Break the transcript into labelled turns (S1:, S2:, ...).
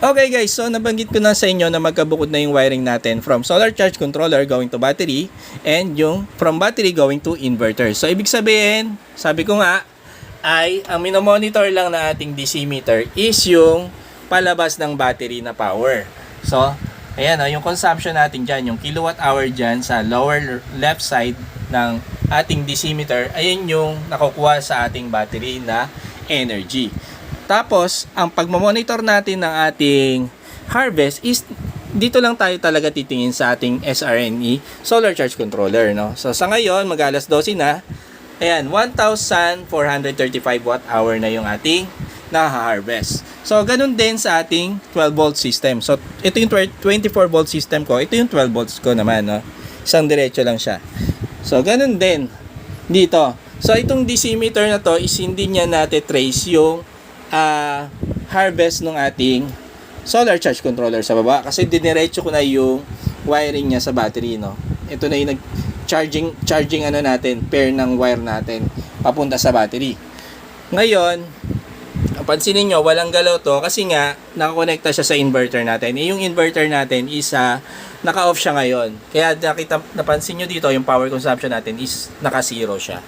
S1: Okay guys, so nabanggit ko na sa inyo na magkabukod na yung wiring natin from solar charge controller going to battery and yung from battery going to inverter. So ibig sabihin, sabi ko nga, ay ang minomonitor lang na ating DC meter is yung palabas ng battery na power. So, ayan yung consumption natin dyan, yung kilowatt hour dyan sa lower left side ng ating DC meter, ayan yung nakukuha sa ating battery na energy. Tapos, ang pagmamonitor natin ng ating harvest is dito lang tayo talaga titingin sa ating SRNE solar charge controller, no? So sa ngayon, mag-alas 12 na. Ayan, 1,435 watt hour na yung ating na-harvest. So ganun din sa ating 12 volt system. So ito yung 24 volt system ko, ito yung 12 volts ko naman, no? Isang diretso lang siya. So ganun din dito. So itong DC meter na to is hindi niya trace yung harvest ng ating solar charge controller sa baba kasi diniretso ko na yung wiring niya sa battery, no. Ito na yung charging ano natin, pair ng wire natin papunta sa battery. Ngayon, pansinin nyo, walang galaw to kasi nga nakakonekta siya sa inverter natin. Yung inverter natin is naka-off siya ngayon. Kaya napansin nyo dito yung power consumption natin is naka-zero siya.